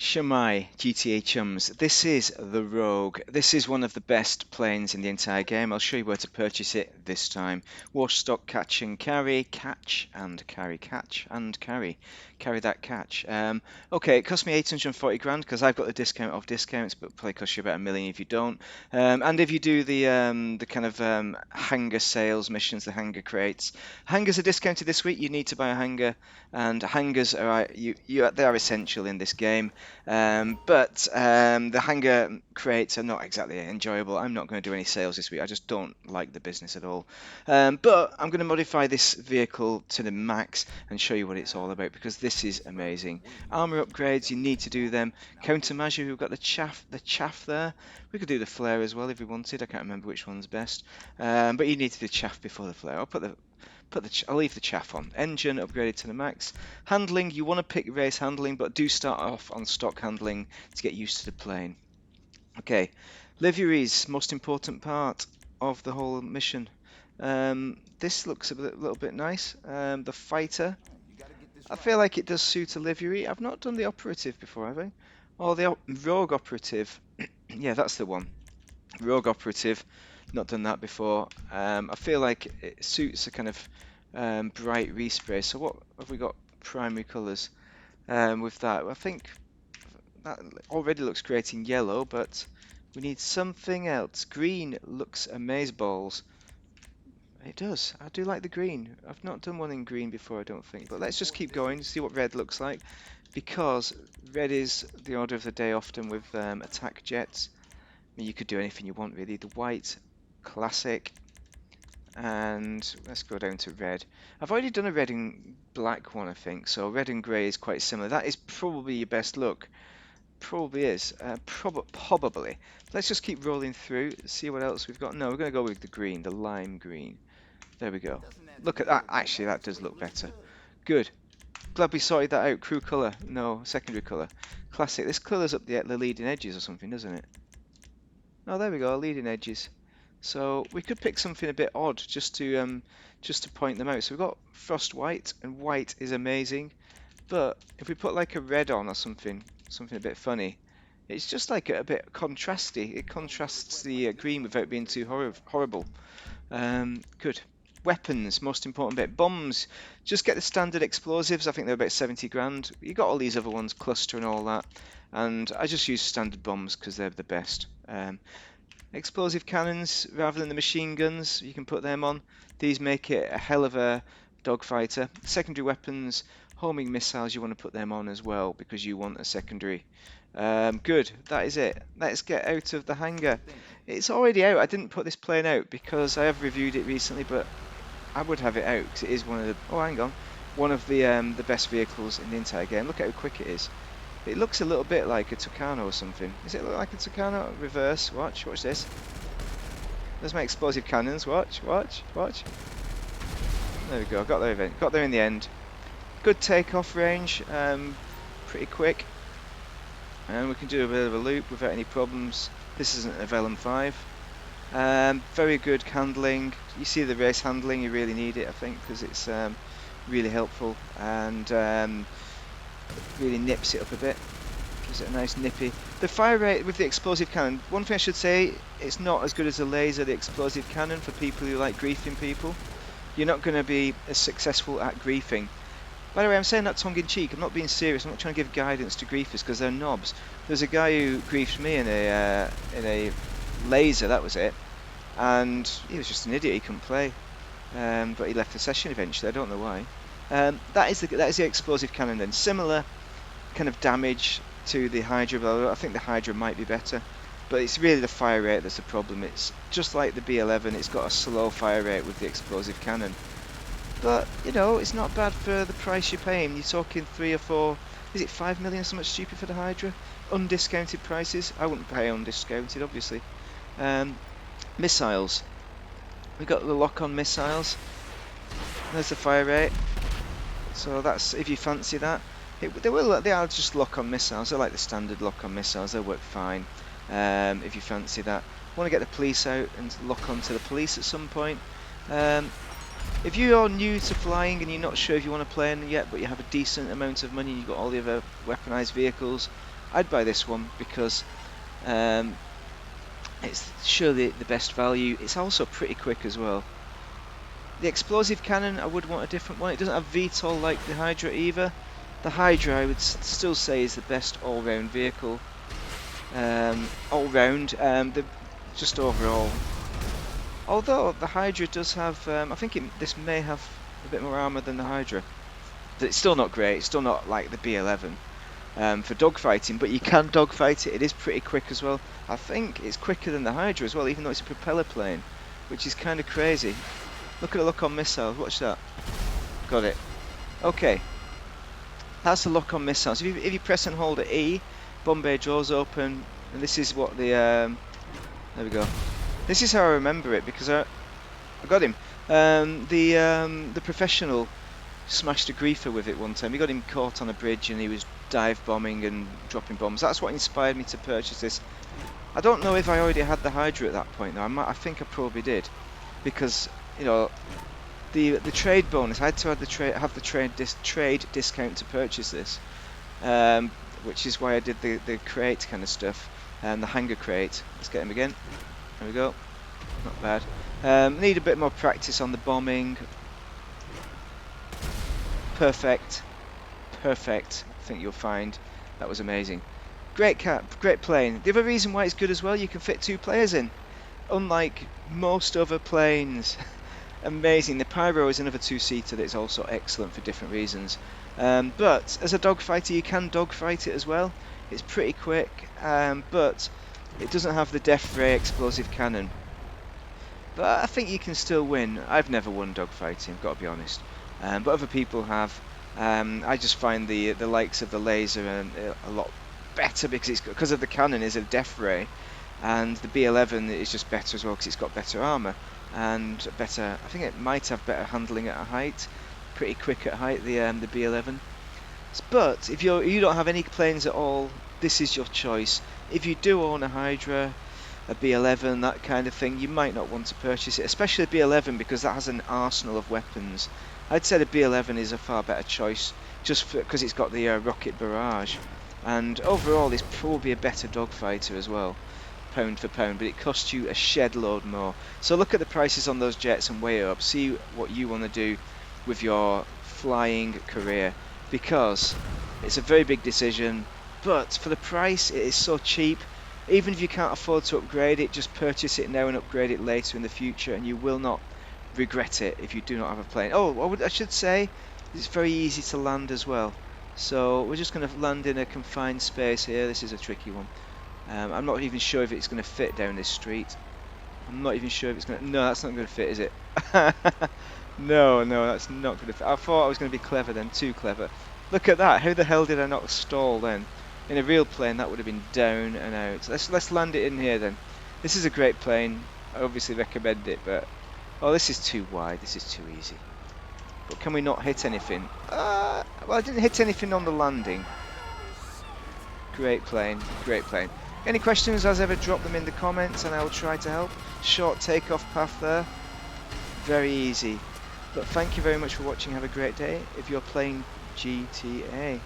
Shemai, GTA chums, this is the Rogue. This is one of the best planes in the entire game. I'll show you where to purchase it this time. Wash stock, catch and carry, catch and carry, catch and carry. Carry that catch. Okay, it cost me 840 grand because I've got the discount off discounts, but probably cost you about a million if you don't. And if you do the kind of hangar sales missions, the hangar crates. Hangars are discounted this week. You need to buy a hangar, and hangars are they are essential in this game. But the hangar crates are not exactly enjoyable. I'm not going to do any sales this week. I just don't like the business at all. But I'm going to modify this vehicle to the max and show you what it's all about because this is amazing. Armor upgrades, you need to do them. Countermeasure, we've got the chaff there. We could do the flare as well if we wanted. I can't remember which one's best. But you need to do chaff before the flare. I'll leave the chaff on. Engine upgraded to the max. Handling, you want to pick race handling, but do start off on stock handling to get used to the plane. Okay, liveries, most important part of the whole mission. This looks a little bit nice. The fighter, I feel like it does suit a livery. I've not done the operative before, have I? Oh, the rogue operative. Yeah, that's the one. Rogue operative. Not done that before. I feel like it suits a kind of bright respray. So what have we got? Primary colours with that. I think that already looks great in yellow, but we need something else. Green looks amazeballs. It does. I do like the green. I've not done one in green before, I don't think. But let's just keep going, see what red looks like. Because red is the order of the day often with attack jets. I mean, you could do anything you want, really. The white, classic. And let's go down to red. I've already done a red and black one, I think, so red and grey is quite similar. That is probably your best look. Probably is. Probably. Let's just keep rolling through, see what else we've got. No, we're going to go with the green, the lime green. There we go. Look at that. Actually, that does look better. Good. Glad we sorted that out. Crew colour. No, secondary colour. Classic. This colours up the leading edges or something, doesn't it? Oh, there we go. Leading edges. So we could pick something a bit odd just to point them out. So we've got frost white, and white is amazing. But if we put like a red on or something a bit funny, it's just like a bit contrasty. It contrasts the green without being too horrible. Good. Weapons, most important bit. Bombs, just get the standard explosives. I think they're about 70 grand. You got all these other ones, cluster and all that. And I just use standard bombs because they're the best. Explosive cannons rather than the machine guns, you can put them on. These make it a hell of a dogfighter. Secondary weapons, homing missiles, you want to put them on as well because you want a secondary. Good, that is it. Let's get out of the hangar. It's already out. I didn't put this plane out because I have reviewed it recently, but I would have it out because it is one of the. Oh, hang on, one of the best vehicles in the entire game. Look at how quick it is. It looks a little bit like a Tucano or something. Does it look like a Tucano? Reverse. Watch this. There's my explosive cannons. Watch. There we go. Got there in the end. Good takeoff range. Pretty quick. And we can do a bit of a loop without any problems. This isn't a Velum 5. Very good handling. You see the race handling. You really need it, I think, because it's really helpful and really nips it up a bit. Gives it a nice nippy. The fire rate with the explosive cannon, one thing I should say, it's not as good as a laser, the explosive cannon, for people who like griefing people. You're not going to be as successful at griefing. By the way, I'm saying that tongue-in-cheek, I'm not being serious, I'm not trying to give guidance to griefers because they're knobs. There's a guy who griefed me in a laser, that was it, and he was just an idiot, he couldn't play. But he left the session eventually, I don't know why. That is the explosive cannon then. Similar kind of damage to the Hydra, but I think the Hydra might be better. But it's really the fire rate that's the problem. It's just like the B11, it's got a slow fire rate with the explosive cannon. But, you know, it's not bad for the price you're paying. You're talking 3 or 4, is it 5 million, so much stupid for the Hydra? Undiscounted prices. I wouldn't pay undiscounted, obviously. Missiles. We've got the lock-on missiles. There's the fire rate. So that's, if you fancy that. They are just lock-on missiles. They're like the standard lock-on missiles. They work fine if you fancy that. Want to get the police out and lock on to the police at some point. If you are new to flying and you're not sure if you want to play in yet, but you have a decent amount of money and you've got all the other weaponized vehicles, I'd buy this one because it's surely the best value. It's also pretty quick as well. The explosive cannon, I would want a different one. It doesn't have VTOL like the Hydra either. The Hydra, I would still say, is the best all-round vehicle. All-round, just overall. Although the Hydra does have, I think this may have a bit more armor than the Hydra. But it's still not great. It's still not like the B11 for dogfighting. But you can dogfight it. It is pretty quick as well. I think it's quicker than the Hydra as well, even though it's a propeller plane, which is kind of crazy. Look at the lock-on missiles. Watch that. Got it. Okay. That's the lock-on missiles. If you press and hold at E, bomb bay draws open, and this is what the there we go. This is how I remember it because I got him. The professional smashed a griefer with it one time. We got him caught on a bridge and he was dive bombing and dropping bombs. That's what inspired me to purchase this. I don't know if I already had the Hydra at that point though. I think I probably did, because you know the trade bonus. I had to have the trade discount to purchase this, which is why I did the crate kind of stuff, and the hanger crate. Let's get him again. There we go. Not bad. Need a bit more practice on the bombing. Perfect. Perfect. I think you'll find that was amazing. Great plane. The other reason why it's good as well, you can fit 2 players in, unlike most other planes. Amazing. The Pyro is another 2-seater that's also excellent for different reasons. But as a dogfighter, you can dogfight it as well. It's pretty quick, but it doesn't have the death ray explosive cannon. But I think you can still win. I've never won dogfighting, I've got to be honest. But other people have. I just find the likes of the laser a lot better because of the cannon is a death ray, and the B11 is just better as well because it's got better armor and better. I think it might have better handling at a height, pretty quick at height. The B11. But if you don't have any planes at all, this is your choice. If you do own a Hydra, a B11, that kind of thing, you might not want to purchase it, especially a B11 because that has an arsenal of weapons. I'd say the B11 is a far better choice just because it's got the rocket barrage, and overall it's probably a better dogfighter as well, pound for pound, but it costs you a shed load more. So look at the prices on those jets and weigh it up, see what you want to do with your flying career, because it's a very big decision, but for the price it is so cheap. Even if you can't afford to upgrade it, just purchase it now and upgrade it later in the future, and you will not regret it if you do not have a plane. Oh, I should say, it's very easy to land as well. So we're just going to land in a confined space here. This is a tricky one. I'm not even sure if it's going to fit down this street. I'm not even sure if it's going to... No, that's not going to fit, is it? No, that's not going to fit. I thought I was going to be clever then, too clever. Look at that. How the hell did I not stall then? In a real plane, that would have been down and out. Let's land it in here then. This is a great plane. I obviously recommend it, but... Oh, this is too wide. This is too easy. But can we not hit anything? Well, I didn't hit anything on the landing. Great plane. Great plane. Any questions, as ever, drop them in the comments and I will try to help. Short takeoff path there. Very easy. But thank you very much for watching. Have a great day if you're playing GTA.